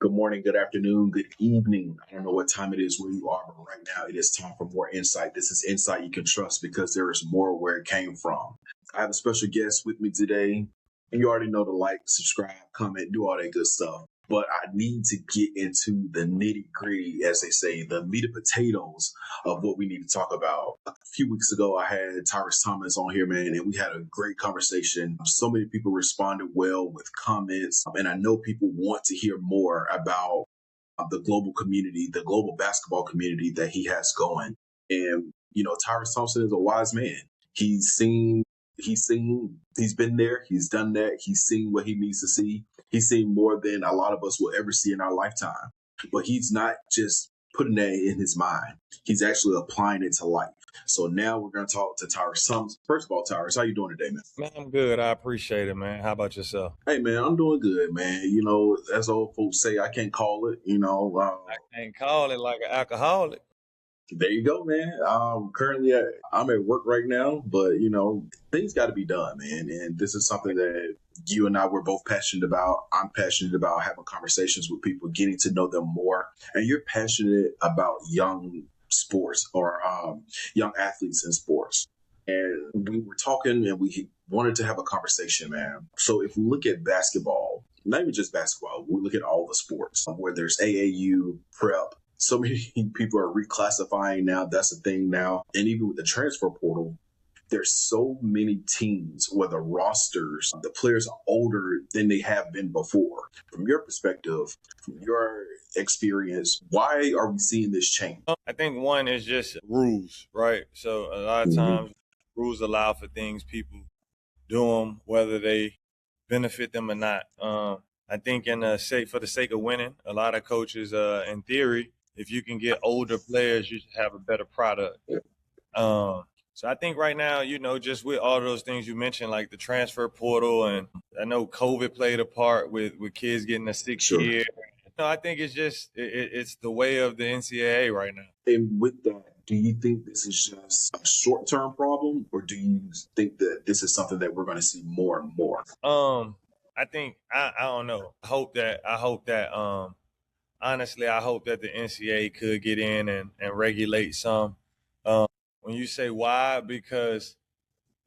Good morning, good afternoon, good evening. I don't know what time it is where you are, but right now it is time for more insight. This is insight you can trust because there is more where it came from. I have a special guest with me today. You already know to like, subscribe, comment, do all that good stuff. But I need to get into the nitty gritty, as they say, the meat and potatoes of what we need to talk about. A few weeks ago, I had Tyrus Thomas on here, man, and we had a great conversation. So many people responded well with comments, and I know people want to hear more about the global community, the global basketball community that he has going. And, Tyrus Thompson is a wise man. He's been there, he's done that, he's seen what he needs to see. He's seen more than a lot of us will ever see in our lifetime. But he's not just putting that in his mind. He's actually applying it to life. So now we're going to talk to Tyrus Thompson. First of all, Tyrus, how you doing today, man? Man, I'm good. I appreciate it, man. How about yourself? Hey, man, I'm doing good, man. As old folks say, I can't call it, I can't call it like an alcoholic. There you go, man. Currently, I'm at work right now, but things got to be done, man. And this is something that you and I were both passionate about. I'm passionate about having conversations with people, getting to know them more. And you're passionate about young sports or young athletes in sports. And we were talking, and we wanted to have a conversation, man. So if we look at basketball, not even just basketball, we look at all the sports, where there's AAU, prep. So many people are reclassifying now. That's a thing now. And even with the transfer portal, there's so many teams where the rosters, the players are older than they have been before. From your perspective, from your experience, why are we seeing this change? I think one is just rules, right? So a lot of times rules allow for things, people do them whether they benefit them or not. I think for the sake of winning, a lot of coaches, in theory, if you can get older players, you should have a better product. So I think right now, just with all those things you mentioned, like the transfer portal, and I know COVID played a part with kids getting a 6-year. I think it's just it's the way of the NCAA right now. And with that, do you think this is just a short-term problem, or do you think that this is something that we're going to see more and more? I think I don't know. I hope that honestly, I hope that the NCAA could get in and regulate some. When you say why, because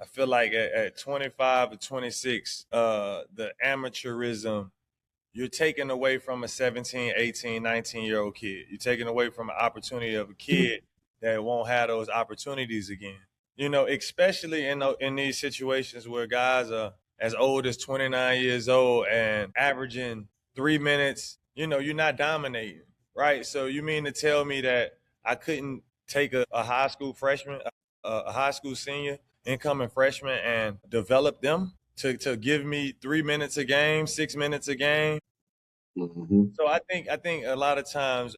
I feel like at 25 or 26, the amateurism, you're taking away from a 17, 18, 19-year-old kid. You're taking away from an opportunity of a kid that won't have those opportunities again. Especially in these situations where guys are as old as 29 years old and averaging 3 minutes, you're not dominating, right? So you mean to tell me that I couldn't take a high school freshman, a high school senior, incoming freshman, and develop them to give me 3 minutes a game, 6 minutes a game? Mm-hmm. So I think a lot of times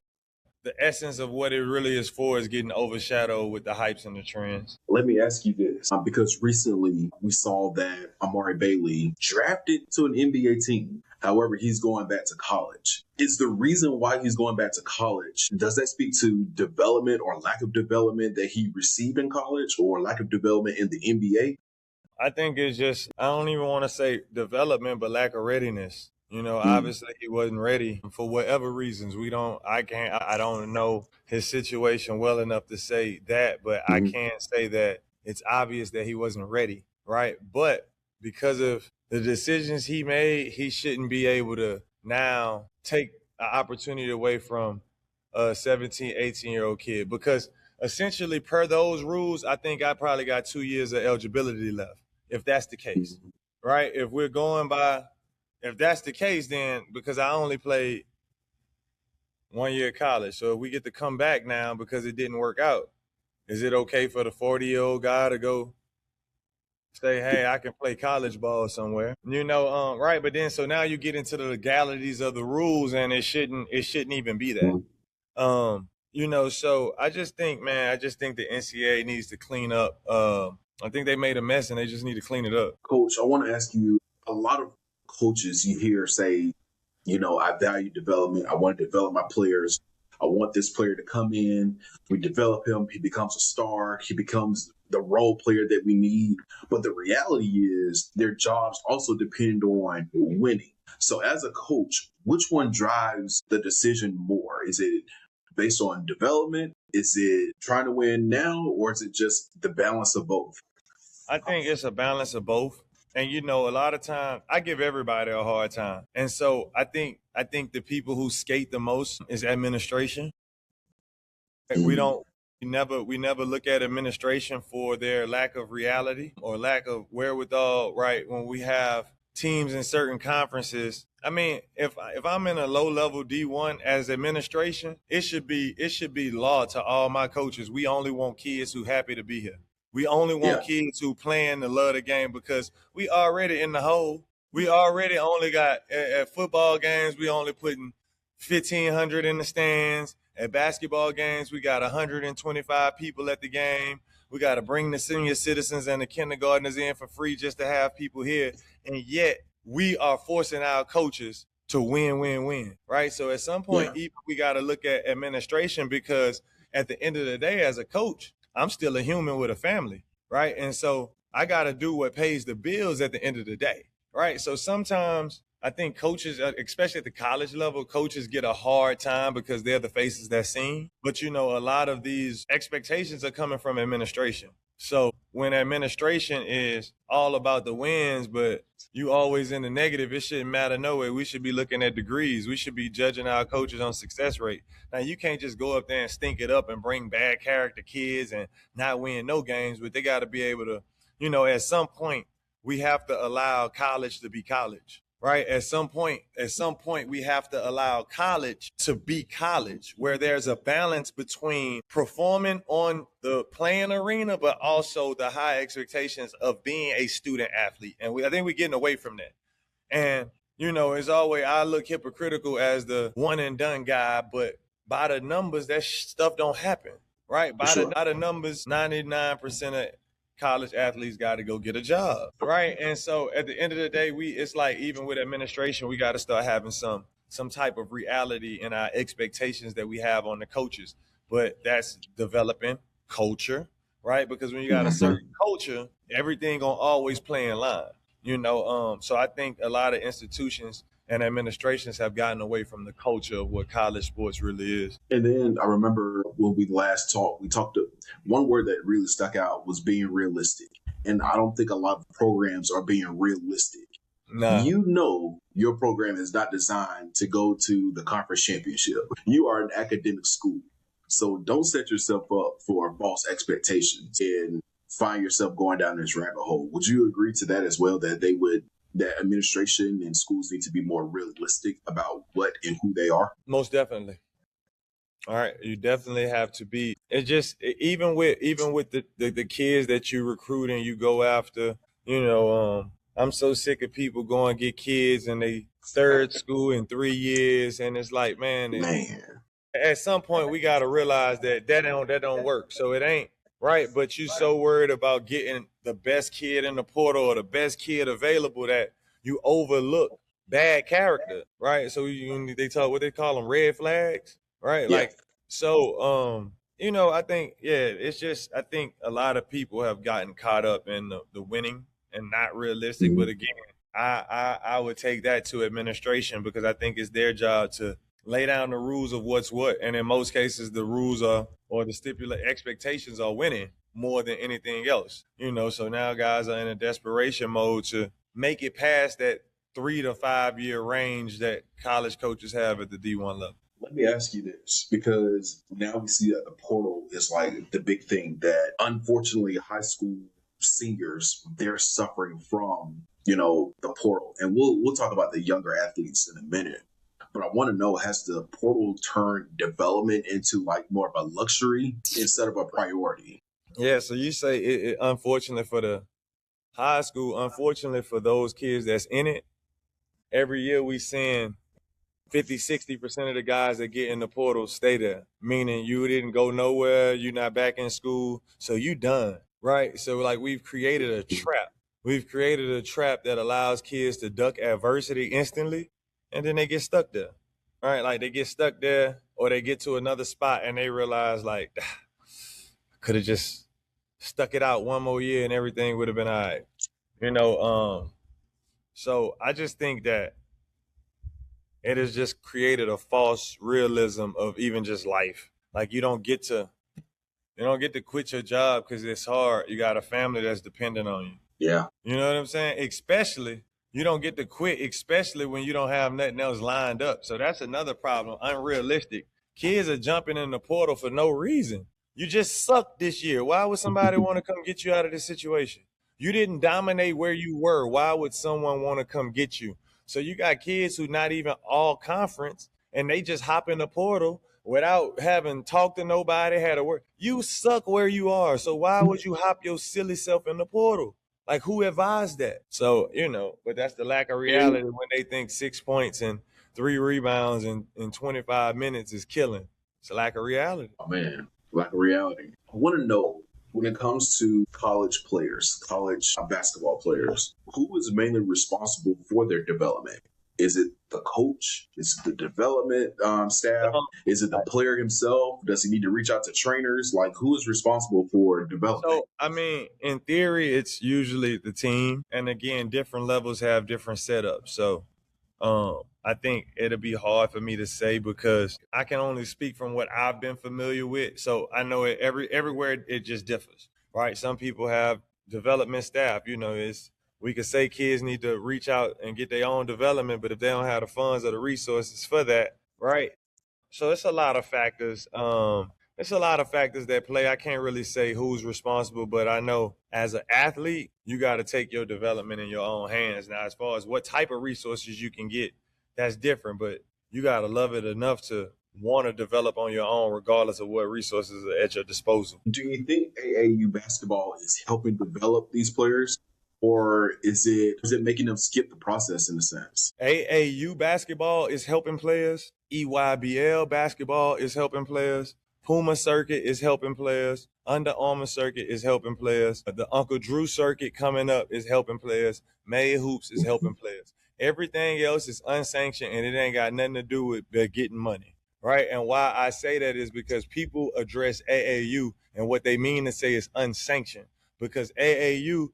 the essence of what it really is for is getting overshadowed with the hypes and the trends. Let me ask you this, because recently we saw that Amari Bailey drafted to an NBA team. However, he's going back to college. Is the reason why he's going back to college, does that speak to development or lack of development that he received in college, or lack of development in the NBA? I think it's just, I don't even want to say development, but lack of readiness. Obviously he wasn't ready for whatever reasons. I don't know his situation well enough to say that, but I can't say that it's obvious that he wasn't ready, right? But because of the decisions he made, he shouldn't be able to now take an opportunity away from a 17, 18-year-old kid, because essentially per those rules, I think I probably got 2 years of eligibility left, if that's the case, right? If that's the case, then because I only played 1 year of college, so if we get to come back now because it didn't work out, is it okay for the 40-year-old guy to go say, hey, I can play college ball somewhere? Right? But then so now you get into the legalities of the rules, and it shouldn't even be that. So I just think the NCAA needs to clean up. I think they made a mess and they just need to clean it up. Coach, I want to ask you, a lot of coaches you hear say, I value development. I want to develop my players. I want this player to come in. We develop him. He becomes a star. He becomes the role player that we need. But the reality is their jobs also depend on winning. So as a coach, which one drives the decision more? Is it based on development? Is it trying to win now, or is it just the balance of both? I think it's a balance of both. And a lot of time I give everybody a hard time. And so I think the people who skate the most is administration. We Mm, don't we never look at administration for their lack of reality or lack of wherewithal, right? When we have teams in certain conferences. I mean, if I'm in a low level D1 as administration, it should be law to all my coaches. We only want kids who happy to be here. We only want yeah, kids who playing to love the game because we already in the hole. We already only got at football games, we only putting 1,500 in the stands. At basketball games, we got 125 people at the game. We got to bring the senior citizens and the kindergartners in for free just to have people here. And yet, we are forcing our coaches to win, win, win, right? So at some point, yeah, even we got to look at administration because at the end of the day, as a coach, I'm still a human with a family, right? And so I got to do what pays the bills at the end of the day, right? So sometimes I think coaches, especially at the college level, coaches get a hard time because they're the faces that's seen. But a lot of these expectations are coming from administration. So when administration is all about the wins, but you always in the negative, it shouldn't matter no way. We should be looking at degrees. We should be judging our coaches on success rate. Now you can't just go up there and stink it up and bring bad character kids and not win no games, but they got to be able to, at some point we have to allow college to be college, right? At some point we have to allow college to be college, where there's a balance between performing on the playing arena but also the high expectations of being a student athlete. And I think we're getting away from that. And as always, I look hypocritical as the one and done guy, but by the numbers, that stuff don't happen, right? for By the sure. by the numbers, 99% of college athletes got to go get a job, right? And so at the end of the day, it's like even with administration, we got to start having some type of reality in our expectations that we have on the coaches. But that's developing culture, right? Because when you got a Hmm. certain culture, everything gonna always play in line. So I think a lot of institutions and administrations have gotten away from the culture of what college sports really is. And then I remember when we last talked, we talked to one word that really stuck out was being realistic. And I don't think a lot of programs are being realistic. Nah, Your program is not designed to go to the conference championship. You are an academic school. So don't set yourself up for false expectations and find yourself going down this rabbit hole. Would you agree to that as well, that administration and schools need to be more realistic about what and who they are? most definitely. All right, you definitely have to be. It just even with the kids that you recruit and you go after. I'm so sick of people going get kids and they third school in 3 years, and it's like, man, Man. at some point we got to realize that don't work. So it ain't right. But you so worried about getting the best kid in the portal or the best kid available that you overlook bad character, right? So they talk what they call them red flags, right? Yeah. Like so. I think it's just I think a lot of people have gotten caught up in the winning and not realistic. But Mhm. again, I would take that to administration because I think it's their job to lay down the rules of what's what. And in most cases, the rules are or the stipulate expectations are winning more than anything else. So now guys are in a desperation mode to make it past that 3 to 5 year range that college coaches have at the D1 level. Let me ask you this, because now we see that the portal is like the big thing that unfortunately high school seniors, they're suffering from, the portal. And we'll talk about the younger athletes in a minute. But I want to know, has the portal turned development into like more of a luxury instead of a priority? Yeah, so you say unfortunately for the high school, unfortunately for those kids that's in it, every year we send 50, 60% of the guys that get in the portal stay there, meaning you didn't go nowhere, you're not back in school, so you done, right? So like we've created a trap. We've created a trap that allows kids to duck adversity instantly, and then they get stuck there, right? Like they get stuck there or they get to another spot and they realize like, could have just stuck it out one more year and everything would have been all right. You know, um, so I just think that it has just created a false realism of even just life. Like you don't get to quit your job because it's hard. You got a family that's dependent on you. Yeah. You know what I'm saying? Especially, you don't get to quit, especially when you don't have nothing else lined up. So that's another problem. Unrealistic. Kids are jumping in the portal for no reason. You just sucked this year. Why would somebody want to come get you out of this situation? You didn't dominate where you were. Why would someone want to come get you? So you got kids who not even all conference and they just hop in the portal without having talked to nobody, had a word. You suck where you are. So why would you hop your silly self in the portal? Like, who advised that? So, but that's the lack of reality when they think 6 points and 3 rebounds in 25 minutes is killing. It's a lack of reality. Oh, man, lack of reality. I want to know, when it comes to college players, college basketball players, who is mainly responsible for their development? Is it the coach? Is it the development staff? Is it the player himself? Does he need to reach out to trainers? Like, who is responsible for development? So, I mean, in theory, it's usually the team. And again, different levels have different setups. So, I think it'll be hard for me to say because I can only speak from what I've been familiar with. So I know everywhere it just differs, right? Some people have development staff. We could say kids need to reach out and get their own development, but if they don't have the funds or the resources for that, right? So it's a lot of factors. It's a lot of factors that play. I can't really say who's responsible, but I know as an athlete, you got to take your development in your own hands. Now, as far as what type of resources you can get, that's different, but you got to love it enough to want to develop on your own, regardless of what resources are at your disposal. Do you think AAU basketball is helping develop these players? Or is it making them skip the process in a sense? AAU basketball is helping players. EYBL basketball is helping players. Puma circuit is helping players. Under Armour circuit is helping players. The Uncle Drew circuit coming up is helping players. May Hoops is helping players. Everything else is unsanctioned and it ain't got nothing to do with getting money, right? And why I say that is because people address AAU and what they mean to say is unsanctioned. Because AAU,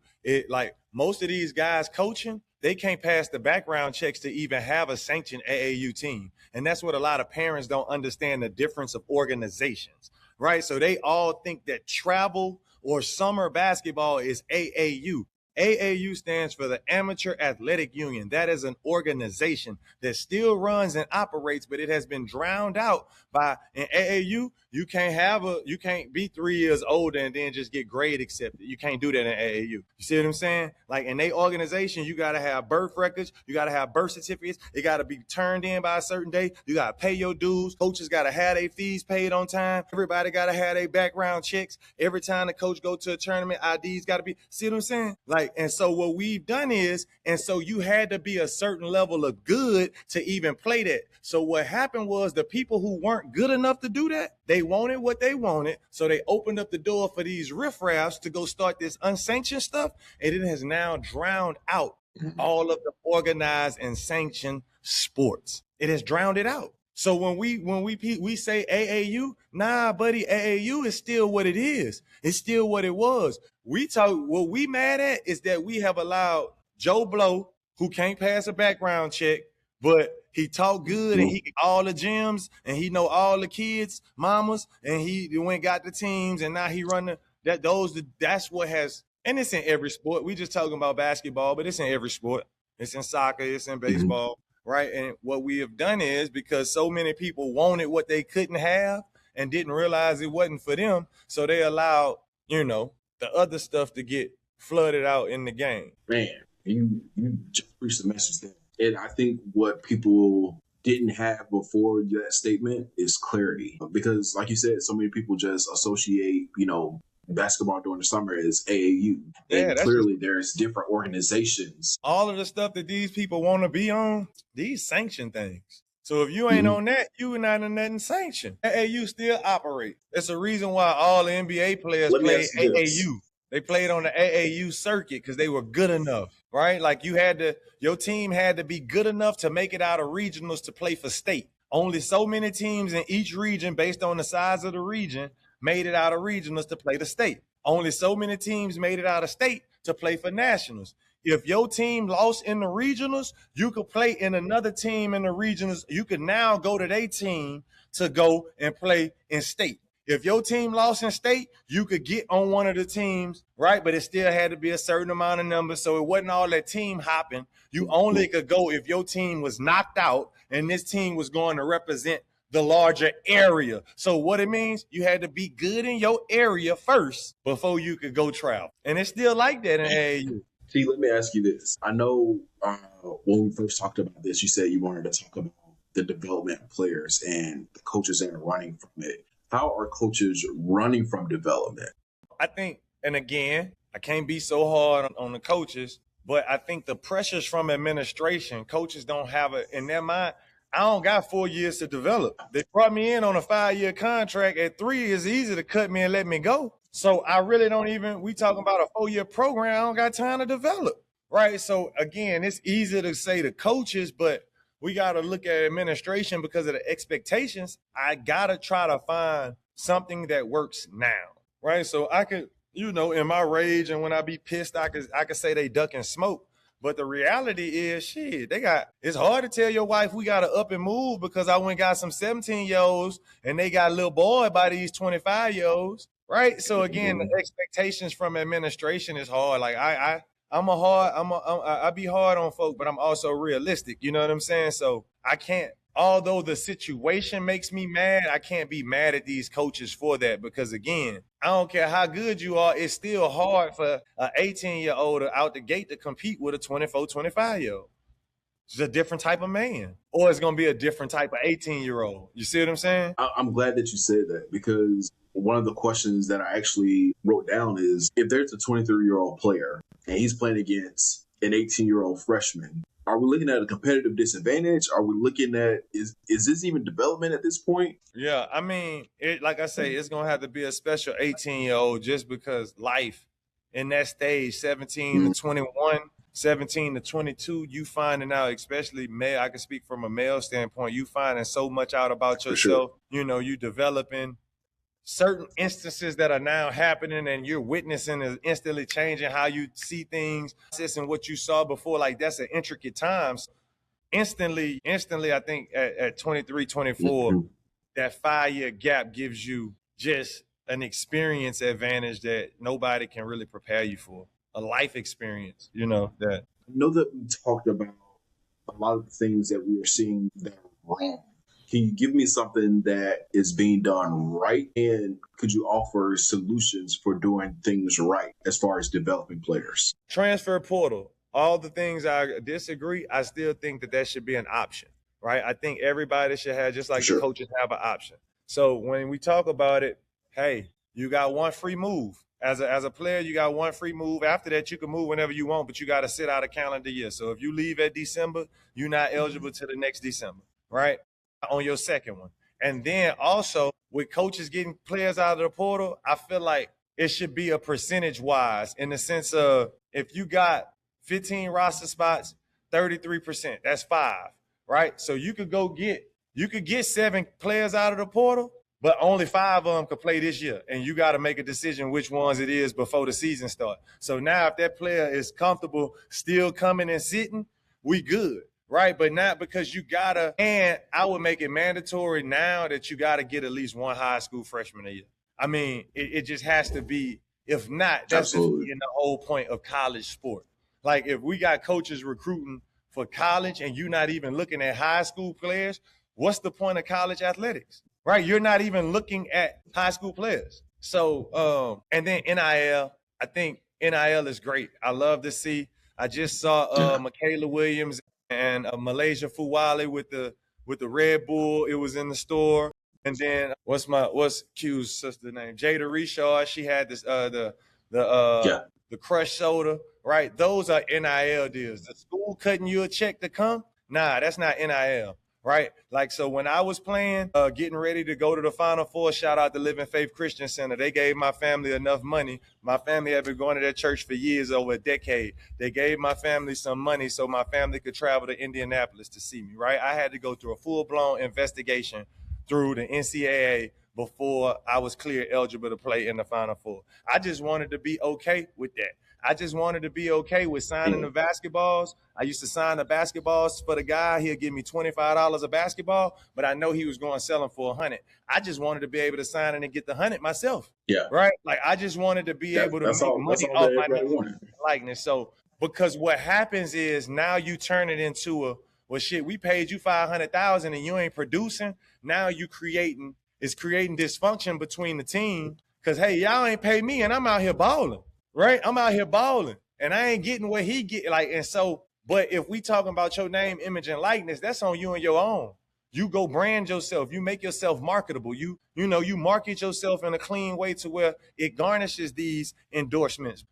like most of these guys coaching, they can't pass the background checks to even have a sanctioned AAU team. And that's what a lot of parents don't understand, the difference of organizations, right? So they all think that travel or summer basketball is AAU. AAU stands for the Amateur Athletic Union. That is an organization that still runs and operates, but it has been drowned out by in AAU. You can't be 3 years older and then just get grade accepted. You can't do that in AAU. You see what I'm saying? Like in their organization, you got to have birth records. You got to have birth certificates. It got to be turned in by a certain day. You got to pay your dues. Coaches got to have their fees paid on time. Everybody got to have their background checks. Every time the coach go to a tournament, IDs got to be, see what I'm saying? Like, and so what we've done is, and so you had to be a certain level of good to even play that. So what happened was the people who weren't good enough to do that, they wanted what they wanted. So they opened up the door for these riffraffs to go start this unsanctioned stuff. And it has now drowned out all of the organized and sanctioned sports. It has drowned it out. So when we say AAU, nah, buddy, AAU is still what it is. It's still what it was. What we mad at is that we have allowed Joe Blow, who can't pass a background check, but he talk good and he get all the gyms and he know all the kids, mamas, and he went got the teams and now he run that's what has, and it's in every sport. We just talking about basketball, but it's in every sport. It's in soccer, it's in baseball. Right. And what we have done is because so many people wanted what they couldn't have and didn't realize it wasn't for them. So they allowed, the other stuff to get flooded out in the game. Man, you just preached the message there. And I think what people didn't have before that statement is clarity. Because like you said, so many people just associate, basketball during the summer is AAU. And clearly there's different organizations. All of the stuff that these people want to be on, these sanction things. So if you ain't on that, you not in nothing sanctioned. AAU still operate. It's a reason why all the NBA players play AAU. They played on the AAU circuit because they were good enough, right? Like your team had to be good enough to make it out of regionals to play for state. Only so many teams in each region based on the size of the region made it out of regionals to play the state. Only so many teams made it out of state to play for nationals. If your team lost in the regionals, you could play in another team in the regionals. You could now go to their team to go and play in state. If your team lost in state, you could get on one of the teams, right? But it still had to be a certain amount of numbers. So it wasn't all that team hopping. You only could go if your team was knocked out and this team was going to represent the larger area. So what it means, you had to be good in your area first before you could go travel. And it's still like that in AAU. See, let me ask you this. I know when we first talked about this, you said you wanted to talk about the development of players and the coaches that are running from it. How are coaches running from development? I think, and again, I can't be so hard on the coaches, but I think the pressures from administration, coaches don't have it in their mind. I don't got 4 years to develop. They brought me in on a 5-year contract. At 3, it's easy to cut me and let me go. So I really don't even, we talking about a 4-year program. I don't got time to develop, right? So again, it's easy to say to coaches, but we got to look at administration because of the expectations. I got to try to find something that works now, right? So I could, in my rage and when I be pissed, I could say they duck and smoke. But the reality is, shit, it's hard to tell your wife we got to up and move because I went and got some 17-year-olds and they got a little boy by these 25-year-olds, right? So again, the expectations from administration is hard. Like I be hard on folk, but I'm also realistic. You know what I'm saying? So I can't, although the situation makes me mad, I can't be mad at these coaches for that because again, I don't care how good you are, it's still hard for an 18-year-old out the gate to compete with a 24, 25-year-old. It's a different type of man, or it's going to be a different type of 18-year-old. You see what I'm saying? I'm glad that you said that because one of the questions that I actually wrote down is if there's a 23-year-old player and he's playing against an 18-year-old freshman, are we looking at a competitive disadvantage? Are we looking at, is this even development at this point? Yeah, I mean, like I say, it's going to have to be a special 18-year-old just because life in that stage, 17 to 21, 17 to 22, you finding out, especially male, I can speak from a male standpoint, you finding so much out about yourself. Sure. You developing certain instances that are now happening and you're witnessing is instantly changing how you see things and what you saw before. Like that's an intricate time. So instantly, I think at 23, 24, that 5-year gap gives you just an experience advantage that nobody can really prepare you for. A life experience, that. I know that we talked about a lot of the things that we are seeing that are wrong. Can you give me something that is being done right? And could you offer solutions for doing things right as far as developing players? Transfer portal. All the things I disagree, I still think that should be an option, right? I think everybody should have, just like the coaches have an option. So when we talk about it, hey, you got one free move. As a player, you got one free move. After that, you can move whenever you want, but you got to sit out a calendar year. So if you leave at December, you're not eligible to the next December, right? On your second one. And then also with coaches getting players out of the portal, I feel like it should be a percentage wise in the sense of if you got 15 roster spots, 33%, that's 5, right? So you could get 7 players out of the portal, but only 5 of them could play this year. And you got to make a decision which ones it is before the season starts. So now if that player is comfortable still coming and sitting, we good. Right, but not because you gotta, and I would make it mandatory now that you gotta get at least one high school freshman a year. I mean, it just has to be, if not, that's defeating the whole point of college sport. Like if we got coaches recruiting for college and you're not even looking at high school players, what's the point of college athletics? Right, you're not even looking at high school players. So, and then NIL, I think NIL is great. I love to see, I just saw Michaela Williams and Malaysia Fuwale with the Red Bull. It was in the store. And then what's Q's sister name? Jada Reshaw. She had this the crushed soda, right? Those are NIL deals. The school cutting you a check to come? Nah, that's not NIL. Right? Like, so when I was playing, getting ready to go to the Final Four, shout out to Living Faith Christian Center. They gave my family enough money. My family had been going to that church for years, over a decade. They gave my family some money so my family could travel to Indianapolis to see me, right? I had to go through a full-blown investigation through the NCAA before I was clear eligible to play in the Final Four. I just wanted to be okay with that. I just wanted to be okay with signing the basketballs. I used to sign the basketballs for the guy. He'll give me $25 a basketball, but I know he was going to sell them for $100. I just wanted to be able to sign it and get the $100 myself. Yeah. Right? Like I just wanted to be able to make money off my likeness. So because what happens is now you turn it into a, well, shit, we paid you $500,000 and you ain't producing. Now you creating dysfunction between the team because, hey, y'all ain't pay me and I'm out here balling. Right? I'm out here balling and I ain't getting what he get. Like, and so, but if we talking about your name, image, and likeness, that's on you and your own. You go brand yourself. You make yourself marketable. You market yourself in a clean way to where it garnishes these endorsements.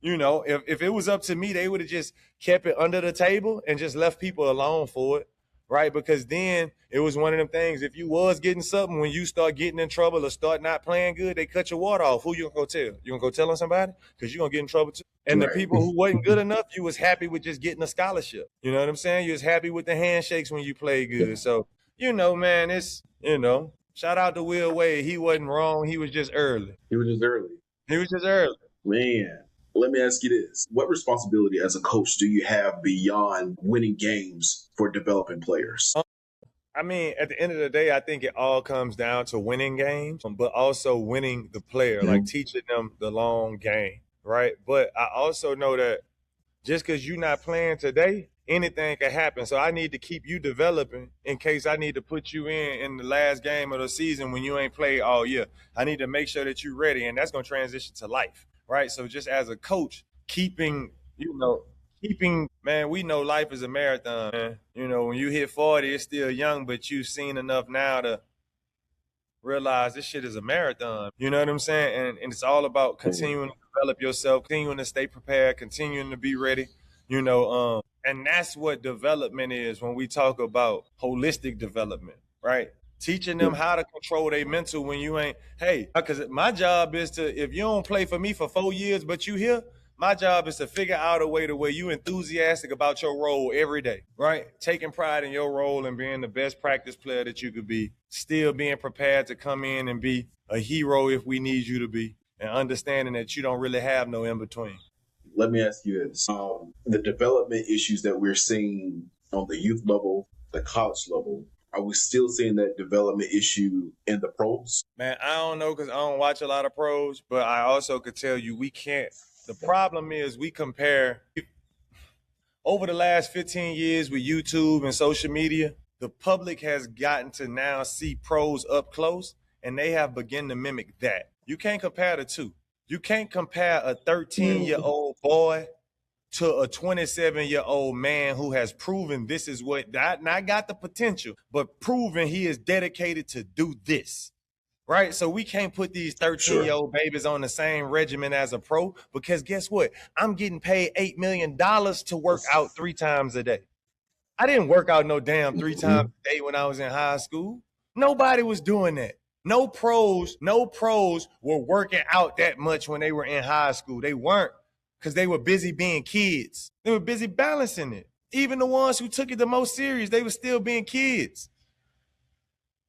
If it was up to me, they would have just kept it under the table and just left people alone for it. Right? Because then it was one of them things. If you was getting something, when you start getting in trouble or start not playing good, they cut your water off. Who you gonna go tell? You gonna go tell on somebody? Because you're gonna get in trouble too. And the people who wasn't good enough, you was happy with just getting a scholarship. You know what I'm saying? You was happy with the handshakes when you played good. So, man, it's, shout out to you.We. He wasn't wrong. He was just early. Man. Let me ask you this. What responsibility as a coach do you have beyond winning games for developing players? I mean, at the end of the day, I think it all comes down to winning games, but also winning the player, like teaching them the long game, right? But I also know that just because you're not playing today, anything can happen. So I need to keep you developing in case I need to put you in the last game of the season when you ain't played all year. I need to make sure that you're ready, and that's going to transition to life. Right. So just as a coach, keeping, man, we know life is a marathon, man. When you hit 40, it's still young, but you've seen enough now to realize this shit is a marathon. You know what I'm saying? And it's all about continuing to develop yourself, continuing to stay prepared, continuing to be ready, and that's what development is when we talk about holistic development, right? Teaching them how to control their mental when you ain't, hey, because my job is to, if you don't play for me for 4 years, but you here, my job is to figure out a way to where you enthusiastic about your role every day, right? Taking pride in your role and being the best practice player that you could be, still being prepared to come in and be a hero if we need you to be, and understanding that you don't really have no in-between. Let me ask you this. The development issues that we're seeing on the youth level, the college level, are we still seeing that development issue in the pros? Man, I don't know because I don't watch a lot of pros, but I also could tell you we can't. The problem is we compare over the last 15 years with YouTube and social media, the public has gotten to now see pros up close, and they have begun to mimic that. You can't compare the two. You can't compare a 13-year-old boy to a 27-year-old man who has proven this is what, not got the potential, but proven he is dedicated to do this, right? So we can't put these 13-year-old babies on the same regimen as a pro, because guess what? I'm getting paid $8 million to work out 3 times a day. I didn't work out no damn 3 times a day when I was in high school. Nobody was doing that. No pros were working out that much when they were in high school. They weren't, because they were busy being kids. They were busy balancing it. Even the ones who took it the most serious, they were still being kids.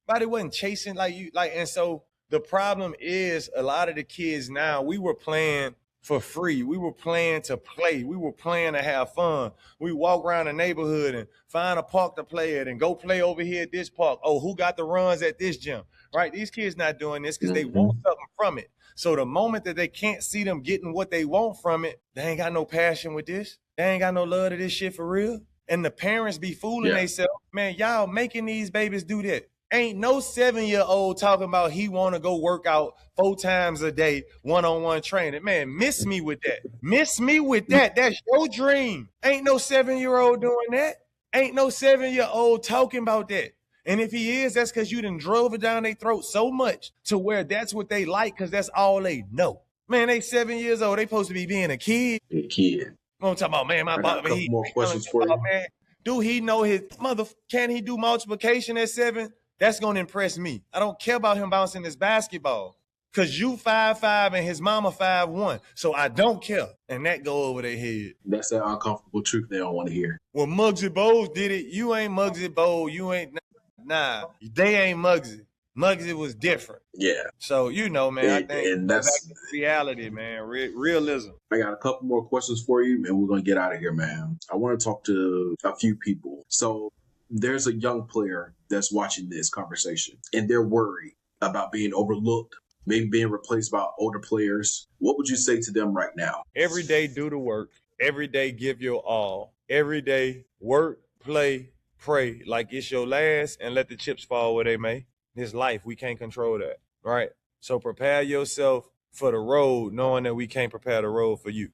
But it wasn't chasing and so the problem is a lot of the kids now, we were playing for free. We were playing to play. We were playing to have fun. We walk around the neighborhood and find a park to play at and go play over here at this park. Oh, who got the runs at this gym? Right? These kids not doing this because they want something from it. So the moment that they can't see them getting what they want from it, they ain't got no passion with this. They ain't got no love to this shit for real. And the parents be fooling themselves. Man, y'all making these babies do that. Ain't no 7-year-old talking about he want to go work out 4 times a day, one-on-one training. Man, miss me with that. Miss me with that. That's your dream. Ain't no 7-year-old doing that. Ain't no 7-year-old talking about that. And if he is, that's because you done drove it down their throat so much to where that's what they like, because that's all they know. Man, they 7 years old. They supposed to be being a kid. A kid. I'm talking about, man, my father. More questions for you. Man, do he know his mother? Can he do multiplication at 7? That's going to impress me. I don't care about him bouncing this basketball, because you 5'5" and his mama 5'1". So I don't care. And that go over their head. That's that uncomfortable truth they don't want to hear. Well, Muggsy Bogues did it. You ain't Muggsy Bogues. You ain't. Nah, they ain't Muggsy. Muggsy was different. Yeah. So, man, I think And go back that's, to reality, man, realism. I got a couple more questions for you, and we're going to get out of here, man. I want to talk to a few people. So there's a young player that's watching this conversation, and they're worried about being overlooked, maybe being replaced by older players. What would you say to them right now? Every day, do the work. Every day, give your all. Every day, work, play, pray like it's your last, and let the chips fall where they may. This life, we can't control that, right? So prepare yourself for the road, knowing that we can't prepare the road for you.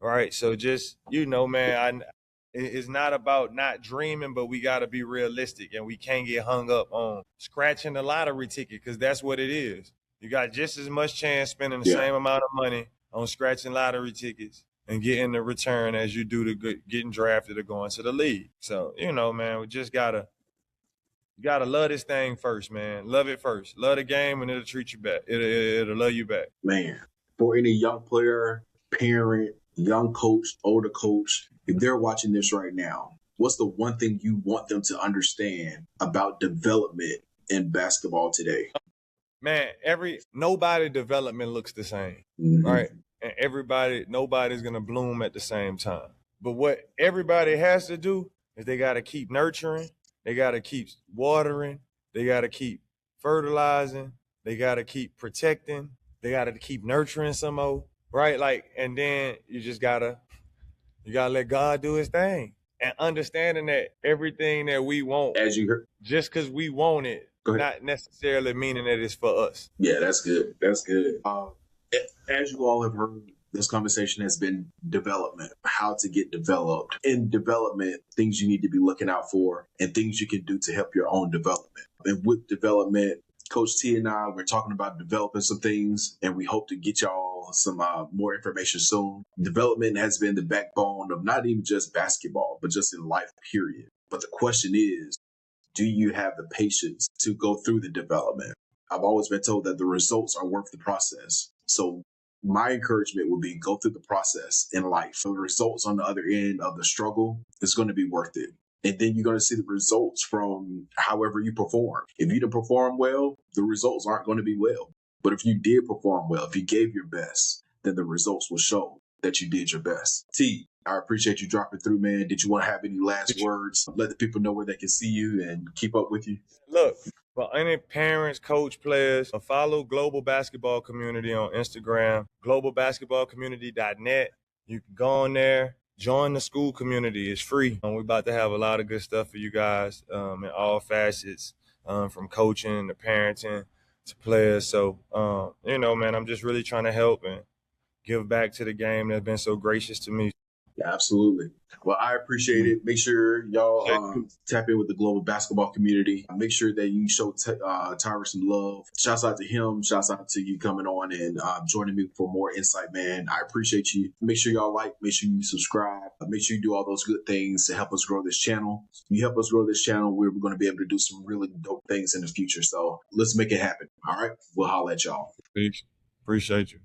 All right. So just, man, it's not about not dreaming, but we got to be realistic, and we can't get hung up on scratching the lottery ticket, because that's what it is. You got just as much chance spending the same amount of money on scratching lottery tickets and getting the return as you do to getting drafted or going to the league. So, man, we just gotta love this thing first, man. Love it first. Love the game, and it'll treat you back. It'll love you back. Man, for any young player, parent, young coach, older coach, if they're watching this right now, what's the one thing you want them to understand about development in basketball today? Man, nobody development looks the same, right? And nobody's gonna bloom at the same time. But what everybody has to do is they gotta keep nurturing, they gotta keep watering, they gotta keep fertilizing, they gotta keep protecting, they gotta keep nurturing some more, right? Like, and then you gotta let God do his thing. And understanding that everything that we want, as you heard, just because we want it, not necessarily meaning that it's for us. Yeah, that's good. That's good. As you all have heard, this conversation has been development, how to get developed. In development, things you need to be looking out for and things you can do to help your own development. And with development, Coach T and I, we're talking about developing some things, and we hope to get y'all some more information soon. Development has been the backbone of not even just basketball, but just in life, period. But the question is, do you have the patience to go through the development? I've always been told that the results are worth the process. So my encouragement would be go through the process in life. So the results on the other end of the struggle is going to be worth it. And then you're going to see the results from however you perform. If you didn't perform well, the results aren't going to be well. But if you did perform well, if you gave your best, then the results will show that you did your best. T, I appreciate you dropping through, man. Did you want to have any last words? Let the people know where they can see you and keep up with you. Look, for any parents, coach, players, follow Global Basketball Community on Instagram, globalbasketballcommunity.net. You can go on there, join the school community. It's free. We're about to have a lot of good stuff for you guys in all facets, from coaching to parenting to players. So, man, I'm just really trying to help and give back to the game that's been so gracious to me. Yeah, absolutely. Well, I appreciate it. Make sure y'all tap in with the global basketball community. Make sure that you show Tyrus some love. Shouts out to him. Shouts out to you coming on and joining me for more insight, man. I appreciate you. Make sure y'all like. Make sure you subscribe. Make sure you do all those good things to help us grow this channel. You help us grow this channel, we're going to be able to do some really dope things in the future. So let's make it happen. All right. We'll holler at y'all. Peace. Appreciate you.